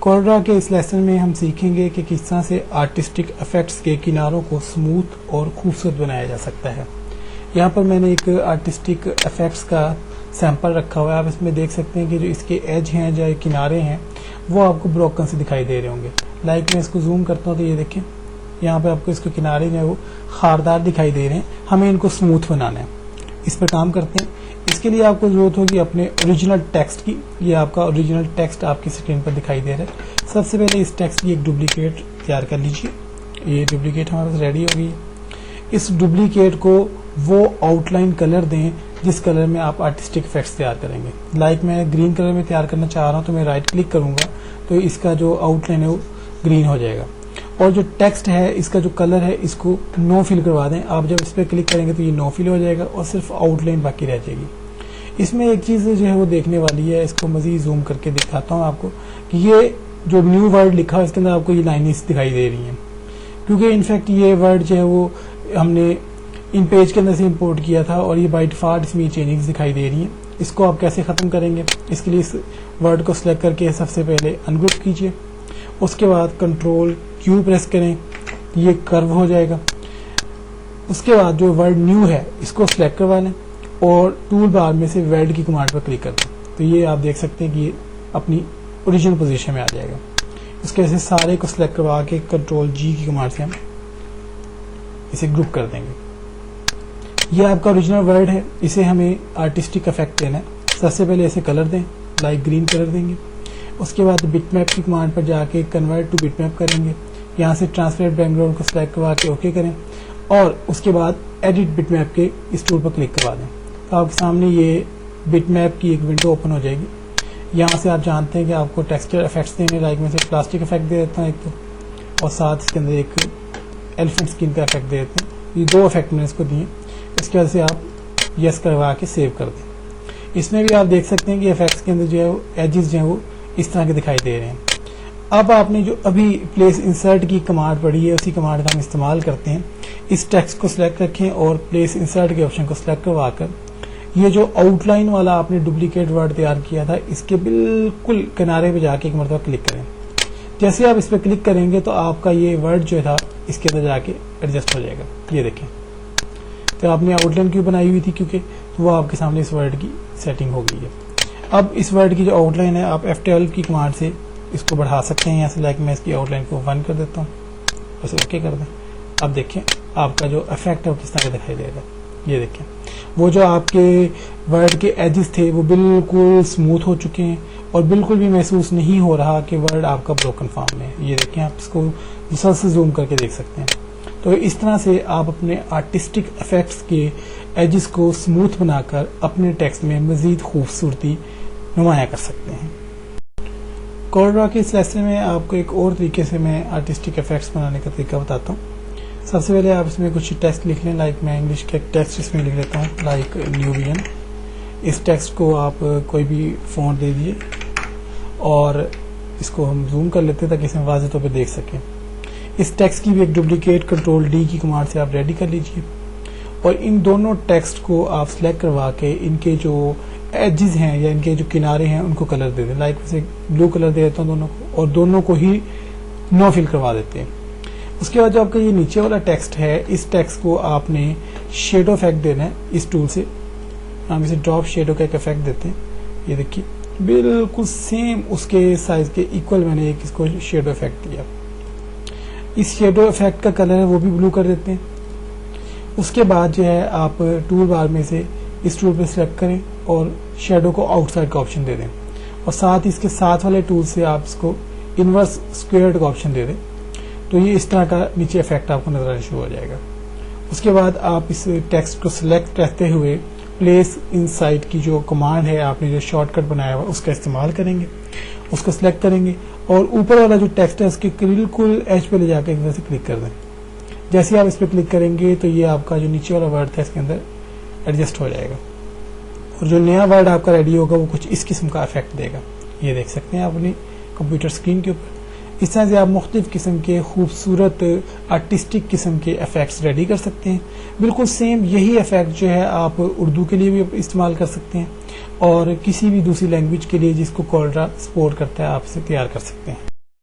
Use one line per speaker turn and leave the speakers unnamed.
कोर्डरा के इस लेसन में हम सीखेंगे कि किस तरह से आर्टिस्टिक इफेक्ट्स के किनारों को स्मूथ और खूबसूरत बनाया जा सकता है। यहाँ पर मैंने एक आर्टिस्टिक इफेक्ट्स का सैंपल रखा हुआ है। आप इसमें देख सकते हैं कि जो इसके एज हैं जो किनारे हैं वो आपको ब्रोकन से दिखाई दे रहे होंगे। लाइक मैं इसको जूम करता हूँ तो ये देखें यहाँ पे आपको इसके किनारे जो है वो खारदार दिखाई दे रहे हैं। हमें इनको स्मूथ बनाना है, इस पर काम करते हैं। इसके लिए आपको जरूरत होगी अपने ओरिजिनल टेक्स्ट की। ये आपका ओरिजिनल टेक्स्ट आपकी स्क्रीन पर दिखाई दे रहा है। सबसे पहले इस टेक्स्ट की एक डुप्लीकेट तैयार कर लीजिए। ये डुप्लीकेट हमारे पास रेडी हो गई है। इस डुप्लीकेट को वो आउटलाइन कलर दें जिस कलर में आप आर्टिस्टिक इफेक्ट्स तैयार करेंगे। लाइक मैं ग्रीन कलर में तैयार करना चाह रहा हूँ तो मैं राइट क्लिक करूंगा तो इसका जो आउटलाइन है वो ग्रीन हो जाएगा। और जो टेक्स्ट है इसका जो कलर है इसको नो फिल करवा दें। आप जब इस पर क्लिक करेंगे तो ये नो फिल हो जाएगा और सिर्फ आउटलाइन बाकी रह जाएगी। इसमें एक चीज जो है वो देखने वाली है, इसको मजीद जूम करके दिखाता हूँ आपको कि ये जो न्यू वर्ड लिखा है इसके अंदर आपको ये लाइनें दिखाई दे रही हैं, क्योंकि इनफैक्ट ये वर्ड जो है वो हमने इन पेज के अंदर से इंपोर्ट किया था और ये बाय डिफॉल्ट इसमें चेंजिंग्स दिखाई दे रही हैं। इसको आप कैसे खत्म करेंगे, इसके लिए इस वर्ड को सिलेक्ट करके सबसे पहले अनग्रुप कीजिए। उसके बाद कंट्रोल क्यू प्रेस करें, ये कर्व हो जाएगा। उसके बाद जो वर्ड न्यू है इसको सिलेक्ट करवा लें और टूल बार में से वर्ड की कमांड पर क्लिक कर दें तो ये आप देख सकते हैं कि ये अपनी ओरिजिनल पोजीशन में आ जाएगा। इसके वजह से सारे को सिलेक्ट करवा के कंट्रोल जी की कमांड से हम इसे ग्रुप कर देंगे। ये आपका ओरिजिनल वर्ड है, इसे हमें आर्टिस्टिक इफेक्ट देना है। सबसे पहले इसे कलर दें, लाइट ग्रीन कलर देंगे। उसके बाद बिटमैप की कमांड पर जाके कन्वर्ट टू बिटमैप करेंगे। यहाँ से ट्रांसपेरेंट बैकग्राउंड को सिलेक्ट करवा के ओके करें और उसके बाद एडिट बिटमैप के इस टूल पर क्लिक करवा दें तो आपके सामने ये बिटमैप की एक विंडो ओपन हो जाएगी। यहाँ से आप जानते हैं कि आपको टेक्सचर इफेक्ट्स देने, लाइक मैं से प्लास्टिक इफेक्ट दे देता हूँ एक तो, और साथ इसके अंदर एक एलिफेंट स्किन का इफेक्ट दे देते हैं। ये दो इफेक्ट मैंने इसको दिए। इसके वजह से आप यस करवा के सेव कर दें। इसमें भी आप देख सकते हैं कि इफेक्ट्स के अंदर जो है एजेस जो है वो इस तरह के दिखाई दे रहे हैं। अब आपने जो अभी प्लेस इंसर्ट की कमांड पढ़ी है उसी कमांड का हम इस्तेमाल करते हैं। इस टेक्स्ट को सिलेक्ट रखें और प्लेस इंसर्ट के ऑप्शन को सिलेक्ट करवाकर ये जो आउटलाइन वाला आपने डुप्लीकेट वर्ड तैयार किया था इसके बिल्कुल किनारे पे जाके एक मरतबा क्लिक करें। जैसे आप इस पर क्लिक करेंगे तो आपका ये वर्ड जो था इसके अंदर जाके एडजस्ट हो जाएगा। ये देखें तो आपने आउटलाइन क्यों बनाई हुई थी, क्योंकि वो आपके सामने इस वर्ड की सेटिंग हो गई है। अब इस वर्ड की जो आउटलाइन है आप F12 की कमांड से इसको बढ़ा सकते हैं। यहाँ से लाइक मैं इसकी आउटलाइन को 1 कर देता हूँ, बस ओके कर दें। अब देखें आपका जो इफेक्ट है वो किस तरह का दिखाई देगा। ये देखें वो जो आपके वर्ड के एजेस थे वो बिल्कुल स्मूथ हो चुके हैं और बिल्कुल भी महसूस नहीं हो रहा कि वर्ड आपका ब्रोकन फॉर्म में है। ये देखें आप इसको दूसरा से जूम करके देख सकते हैं। तो इस तरह से आप अपने आर्टिस्टिक इफेक्ट्स के एजेस को स्मूथ बनाकर अपने टेक्स्ट में मजीद खूबसूरती नुमाया कर सकते हैं। कोर्डरा के इस लेसन में आपको एक और तरीके से मैं आर्टिस्टिक इफेक्ट्स बनाने का तरीका बताता हूँ। सबसे पहले आप इसमें कुछ टेक्स्ट लिख लें। लाइक मैं इंग्लिश का एक टेक्स्ट इसमें लिख लेता हूँ, लाइक न्यूबियन। इस टेक्स्ट को आप कोई भी फ़ॉन्ट दे दिए और इसको हम जूम कर लेते हैं ताकि इसे वाज़ेह तौर पर देख सकें। इस टेक्स्ट की भी एक डुप्लीकेट कंट्रोल डी की कमांड से आप रेडी कर लीजिए और इन दोनों टेक्स्ट को आप सिलेक्ट करवा के इनके जो एजेस हैं या इनके जो किनारे हैं उनको कलर दे दें। लाइक वैसे ब्लू कलर दे देता हूँ दोनों को और दोनों को ही नो फिल करवा देते हैं। उसके बाद जो आपका ये नीचे वाला टेक्स्ट है इस टेक्स्ट को आपने शेडो इफेक्ट देना है। इस टूल से हम इसे ड्रॉप शेडो का एक इफेक्ट देते हैं। ये देखिए बिल्कुल सेम उसके साइज के इक्वल मैंने एक इसको शेडो इफेक्ट दिया। इस शेडो इफेक्ट का कलर है वो भी ब्लू कर देते हैं। उसके बाद जो है आप टूल बार में से इस टूल पे सिलेक्ट करें और शेडो को आउटसाइड का ऑप्शन दे दें और साथ इसके साथ वाले टूल से आप इसको इनवर्स स्क्वायर्ड का ऑप्शन दे दें तो ये इस तरह का नीचे इफेक्ट आपको नजर आना शुरू हो जाएगा। उसके बाद आप इस टेक्स्ट को सिलेक्ट रहते हुए प्लेस इनसाइड की जो कमांड है आपने जो शॉर्टकट बनाया हुआ उसका इस्तेमाल करेंगे। उसको सिलेक्ट करेंगे और ऊपर वाला जो टेक्स्ट है उसके बिल्कुल एज पे ले जाकर एक तरह से क्लिक कर दें। जैसे आप इस पर क्लिक करेंगे तो ये आपका जो नीचे वाला वर्ड था इसके अंदर एडजस्ट हो जाएगा और जो नया वर्ड आपका रेडी होगा वो कुछ इस किस्म का इफेक्ट देगा। ये देख सकते हैं आप अपनी कंप्यूटर स्क्रीन के ऊपर। इस तरह से आप मुख्तलिफ किस्म के खूबसूरत आर्टिस्टिक किस्म के इफेक्ट्स रेडी कर सकते हैं। बिल्कुल सेम यही इफेक्ट जो है आप उर्दू के लिए भी इस्तेमाल कर सकते हैं और किसी भी दूसरी लैंग्वेज के लिए जिसको कोर्डरा सपोर्ट करता है आप इसे तैयार कर सकते हैं।